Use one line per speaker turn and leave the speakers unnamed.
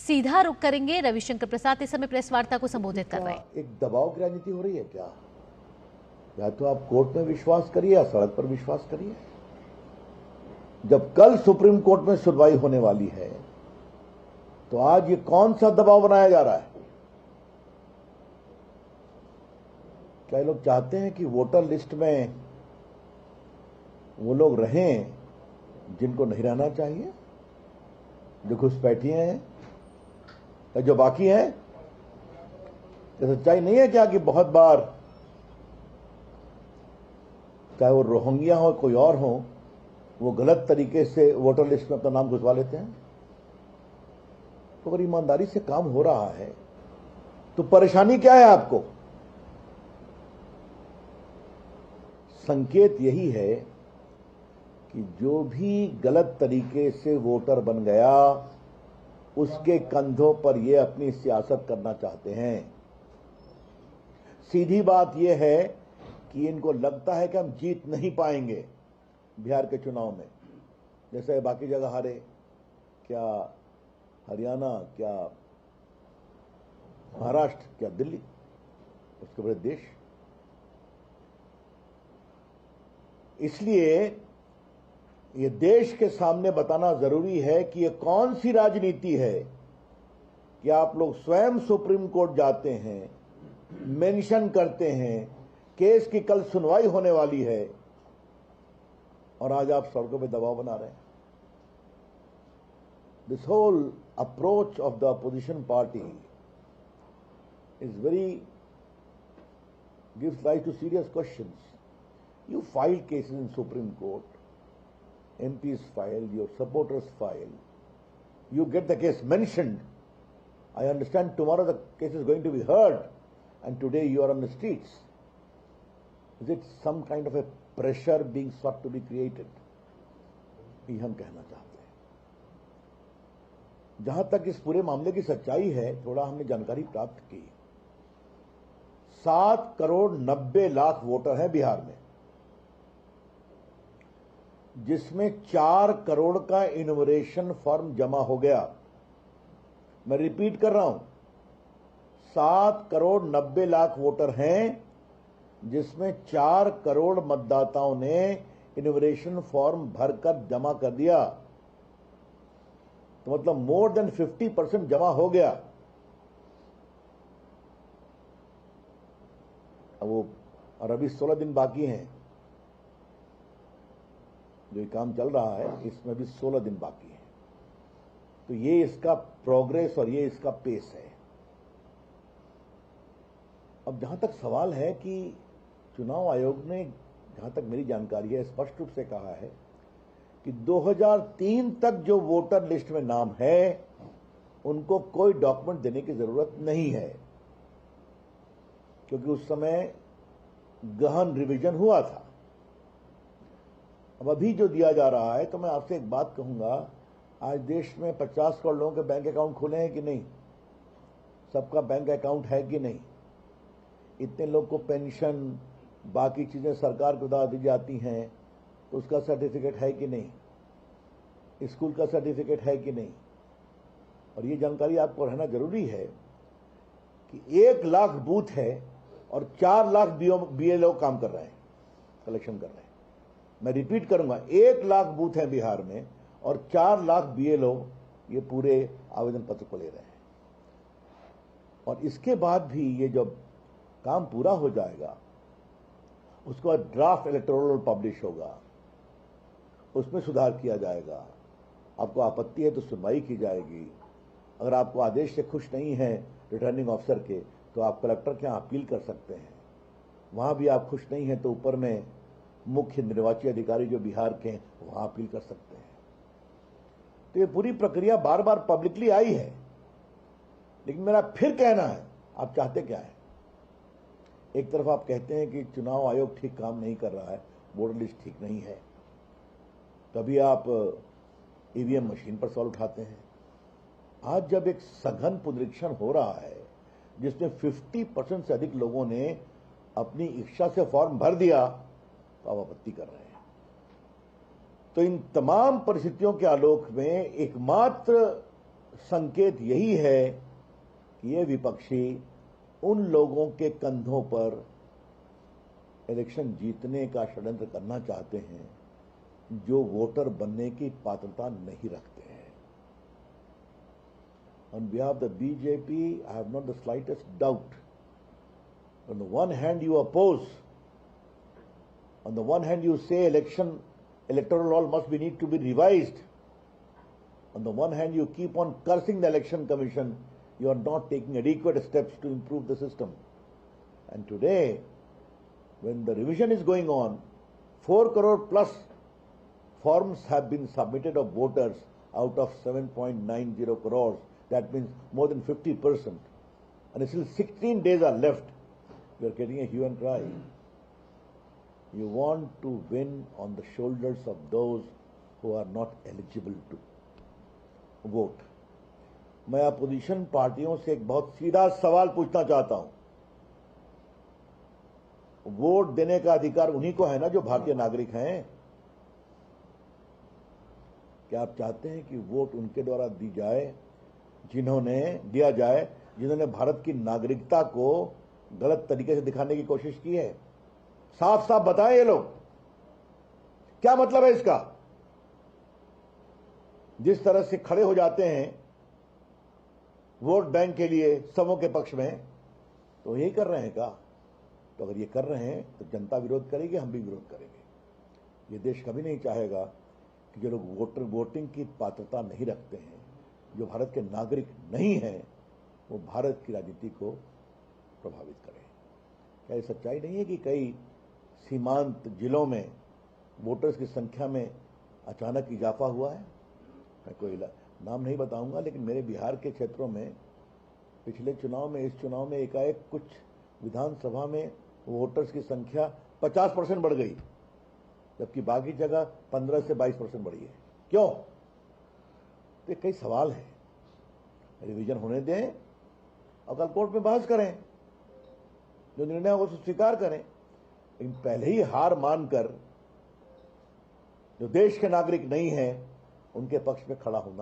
सीधा रुख करेंगे। रविशंकर प्रसाद इस समय प्रेस वार्ता को संबोधित कर रहे हैं।
एक दबाव की राजनीति हो रही है क्या? या तो आप कोर्ट में विश्वास करिए या सड़क पर विश्वास करिए। जब कल सुप्रीम कोर्ट में सुनवाई होने वाली है तो आज ये कौन सा दबाव बनाया जा रहा है? क्या लोग चाहते हैं कि वोटर लिस्ट में वो लोग रहें जिनको नहीं रहना चाहिए, जो घुसपैठिए हैं या जो बाकी हैं? ये सच्चाई नहीं है क्या कि बहुत बार चाहे वो रोहिंग्या हो कोई और हो, वो गलत तरीके से वोटर लिस्ट में अपना नाम घुसवा लेते हैं? तो अगर ईमानदारी से काम हो रहा है तो परेशानी क्या है आपको? संकेत यही है कि जो भी गलत तरीके से वोटर बन गया उसके कंधों पर ये अपनी सियासत करना चाहते हैं। सीधी बात यह है कि इनको लगता है कि हम जीत नहीं पाएंगे बिहार के चुनाव में, जैसे बाकी जगह हारे, क्या हरियाणा, क्या महाराष्ट्र, क्या दिल्ली, उसके बड़े देश। इसलिए ये देश के सामने बताना जरूरी है कि ये कौन सी राजनीति है कि आप लोग स्वयं सुप्रीम कोर्ट जाते हैं, मेंशन करते हैं केस की कल सुनवाई होने वाली है और आज आप सड़कों पे दबाव बना रहे हैं। This whole approach of the opposition party is very gives rise to serious questions. You filed cases in Supreme Court, MPs filed, your supporters filed, you get the case mentioned. I understand tomorrow the case is going to be heard and today you are on the streets. Is it some kind of a pressure being sought to be created? ये हम कहना चाहते हैं। जहां तक इस पूरे मामले की सच्चाई है, थोड़ा हमने जानकारी प्राप्त की। 7 करोड़ 90 लाख वोटर हैं बिहार में, जिसमें 4 करोड़ का इन्यूमरेशन फॉर्म जमा हो गया। मैं रिपीट कर रहा हूं, 7 करोड़ 90 लाख वोटर हैं जिसमें 4 करोड़ मतदाताओं ने इन्यूमरेशन फॉर्म भरकर जमा कर दिया। तो मतलब मोर देन 50% जमा हो गया। और अभी 16 दिन बाकी हैं। जो काम चल रहा है इसमें भी 16 दिन बाकी है। तो ये इसका प्रोग्रेस और ये इसका पेस है। अब जहां तक सवाल है कि चुनाव आयोग ने, जहां तक मेरी जानकारी है, स्पष्ट रूप से कहा है कि 2003 तक जो वोटर लिस्ट में नाम है उनको कोई डॉक्यूमेंट देने की जरूरत नहीं है, क्योंकि उस समय गहन रिवीजन हुआ था। अब अभी जो दिया जा रहा है, तो मैं आपसे एक बात कहूंगा, आज देश में 50 करोड़ लोगों के बैंक अकाउंट खुले हैं कि नहीं? सबका बैंक अकाउंट है कि नहीं? इतने लोग को पेंशन, बाकी चीजें सरकार को द्वारा दी जाती हैं, तो उसका सर्टिफिकेट है कि नहीं? स्कूल का सर्टिफिकेट है कि नहीं? और ये जानकारी आपको रहना जरूरी है कि 1 लाख बूथ है और 4 लाख बीएलओ काम कर रहे हैं, कलेक्शन कर रहे हैं। मैं रिपीट करूंगा, 1 लाख बूथ हैं बिहार में और 4 लाख बीएलओ ये पूरे आवेदन पत्र को ले रहे हैं। और इसके बाद भी ये जब काम पूरा हो जाएगा, उसके बाद ड्राफ्ट इलेक्टोरल पब्लिश होगा, उसमें सुधार किया जाएगा। आपको आपत्ति है तो सुनवाई की जाएगी। अगर आपको आदेश से खुश नहीं है रिटर्निंग ऑफिसर के, तो आप कलेक्टर के यहाँ अपील कर सकते हैं। वहां भी आप खुश नहीं हैं तो ऊपर में मुख्य निर्वाची अधिकारी जो बिहार के हैं, वहां अपील कर सकते हैं। तो ये पूरी प्रक्रिया बार बार पब्लिकली आई है। लेकिन मेरा फिर कहना है, आप चाहते क्या है? एक तरफ आप कहते हैं कि चुनाव आयोग ठीक काम नहीं कर रहा है, वोटर लिस्ट ठीक नहीं है, कभी आप ईवीएम मशीन पर सवाल उठाते हैं। आज जब एक सघन पुनरीक्षण हो रहा है जिसमें 50% से अधिक लोगों ने अपनी इच्छा से फॉर्म भर दिया, तो आप आपत्ति कर रहे हैं। तो इन तमाम परिस्थितियों के आलोक में एकमात्र संकेत यही है कि ये विपक्षी उन लोगों के कंधों पर इलेक्शन जीतने का षड्यंत्र करना चाहते हैं जो वोटर बनने की पात्रता नहीं रखते हैं। On behalf of the BJP, I have not the slightest doubt. On the one hand, you oppose. On the one hand, you say electoral law must need to be revised. On the one hand, you keep on cursing the election commission. You are not taking adequate steps to improve the system. And today, when the revision is going on, 4 crore plus forms have been submitted of voters out of 7.90 crores. That means more than 50%. And still 16 days are left. You are getting a hue and cry. You want to win on the shoulders of those who are not eligible to vote. मैं opposition पार्टियों से एक बहुत सीधा सवाल पूछना चाहता हूं। वोट देने का अधिकार उन्हीं को है ना जो भारतीय नागरिक हैं। क्या आप चाहते हैं कि वोट उनके द्वारा दी जाए जिन्होंने भारत की नागरिकता को गलत तरीके से दिखाने की कोशिश की है? साफ साफ बताएं ये लोग, क्या मतलब है इसका? जिस तरह से खड़े हो जाते हैं वोट बैंक के लिए सबों के पक्ष में, तो यही कर रहे हैं क्या? तो अगर ये कर रहे हैं तो जनता विरोध करेगी, हम भी विरोध करेंगे। ये देश कभी नहीं चाहेगा कि जो लोग वोटिंग की पात्रता नहीं रखते हैं, जो भारत के नागरिक नहीं हैं, वो भारत की राजनीति को प्रभावित करें। क्या ये सच्चाई नहीं है कि कई सीमांत जिलों में वोटर्स की संख्या में अचानक इजाफा हुआ है? मैं कोई नाम नहीं बताऊंगा, लेकिन मेरे बिहार के क्षेत्रों में पिछले चुनाव में, इस चुनाव में एकाएक कुछ विधानसभा में वोटर्स की संख्या 50% बढ़ गई, जबकि बाकी जगह 15 से 22% बढ़ी है। क्यों? तो कई सवाल हैं। रिवीजन होने दें और कल कोर्ट में बहस करें, जो निर्णय होगा उसे स्वीकार करें, लेकिन पहले ही हार मानकर जो देश के नागरिक नहीं हैं उनके पक्ष में खड़ा होना